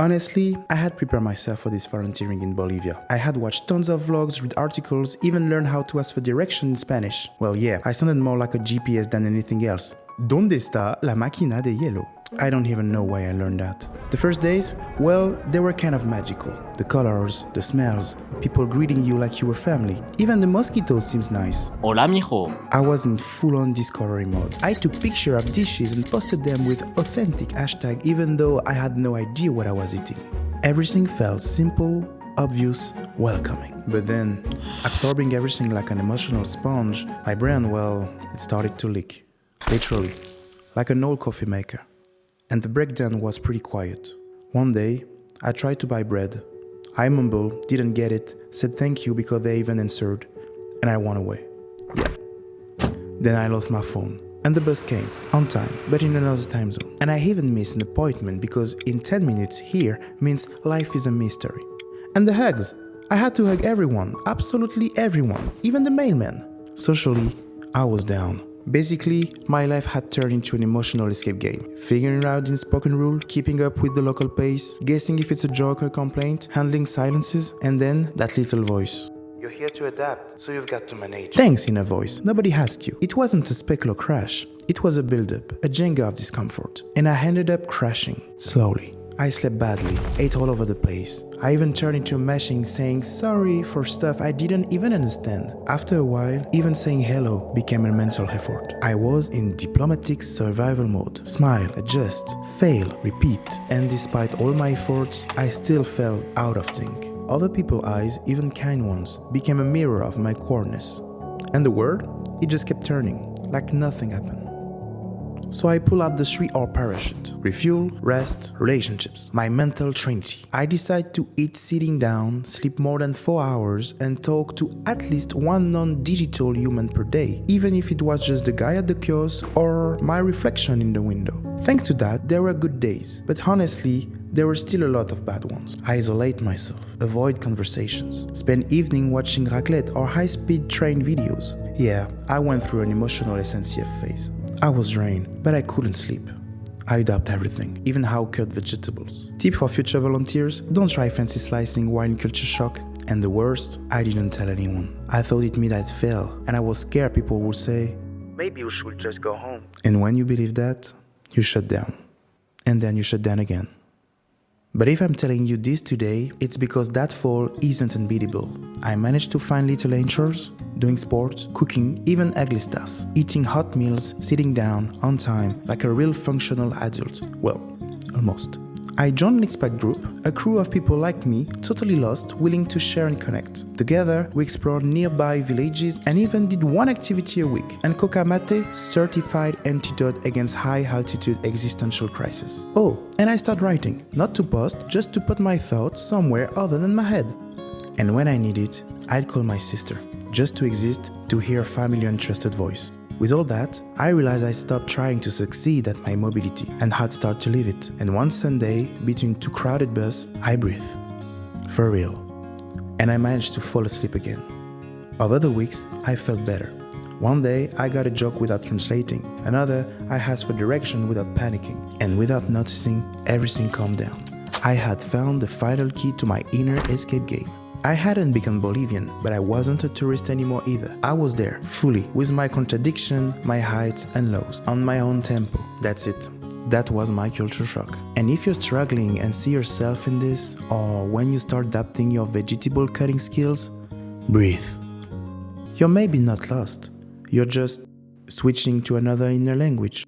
Honestly, I had prepared myself for this volunteering in Bolivia. I had watched tons of vlogs, read articles, even learned how to ask for direction in Spanish. Well, yeah, I sounded more like a GPS than anything else. ¿Dónde está la máquina de hielo? I don't even know why I learned that. The first days, well, they were kind of magical. The colors, the smells, people greeting you like you were family. Even the mosquitoes seems nice. Hola, mijo. I was in full-on discovery mode. I took pictures of dishes and posted them with authentic hashtag even though I had no idea what I was eating. Everything felt simple, obvious, welcoming. But then, absorbing everything like an emotional sponge, my brain, well, it started to leak. Literally, like an old coffee maker. And the breakdown was pretty quiet. One day, I tried to buy bread. I mumbled, didn't get it, said thank you because they even answered, and I went away. Yeah. Then I lost my phone, and the bus came, on time, but in another time zone. And I even missed an appointment because in 10 minutes here means life is a mystery. And the hugs. I had to hug everyone, absolutely everyone, even the mailman. Socially, I was down. Basically, my life had turned into an emotional escape game. Figuring out the unspoken rule, keeping up with the local pace, guessing if it's a joke or complaint, handling silences, and then that little voice. You're here to adapt, so you've got to manage. Thanks, inner voice. Nobody asked you. It wasn't a specular crash. It was a build-up, a Jenga of discomfort. And I ended up crashing, slowly. I slept badly, ate all over the place. I even turned into a machine saying sorry for stuff I didn't even understand. After a while, even saying hello became a mental effort. I was in diplomatic survival mode. Smile, adjust, fail, repeat. And despite all my efforts, I still felt out of sync. Other people's eyes, even kind ones, became a mirror of my coarseness. And the world, it just kept turning, like nothing happened. So I pull out the 3R parachute. Refuel, rest, relationships. My mental trinity. I decide to eat sitting down, sleep more than 4 hours, and talk to at least one non-digital human per day, even if it was just the guy at the kiosk or my reflection in the window. Thanks to that, there were good days, but honestly, there were still a lot of bad ones. I isolate myself, avoid conversations, spend evening watching raclette or high-speed train videos. Yeah, I went through an emotional SNCF phase. I was drained, but I couldn't sleep. I adapt everything, even how cut vegetables. Tip for future volunteers, don't try fancy slicing while in culture shock. And the worst, I didn't tell anyone. I thought it meant I'd fail, and I was scared people would say, maybe you should just go home. And when you believe that, you shut down. And then you shut down again. But if I'm telling you this today, it's because that fall isn't unbeatable. I managed to find little anchors, doing sports, cooking, even ugly stuff, eating hot meals, sitting down, on time, like a real functional adult. Well, almost. I joined an expat group, a crew of people like me, totally lost, willing to share and connect. Together, we explored nearby villages and even did one activity a week. And Coca Mate, certified antidote against high-altitude existential crisis. Oh, and I started writing, not to post, just to put my thoughts somewhere other than my head. And when I need it, I'd call my sister, just to exist, to hear a familiar and trusted voice. With all that, I realized I stopped trying to succeed at my mobility and had started to live it. And one Sunday, between two crowded buses, I breathed. For real. And I managed to fall asleep again. Over the weeks, I felt better. One day, I got a joke without translating. Another, I asked for direction without panicking. And without noticing, everything calmed down. I had found the final key to my inner escape game. I hadn't become Bolivian, but I wasn't a tourist anymore either. I was there, fully, with my contradiction, my heights and lows, on my own tempo. That's it. That was my culture shock. And if you're struggling and see yourself in this, or when you start adapting your vegetable cutting skills, breathe. You're maybe not lost. You're just switching to another inner language.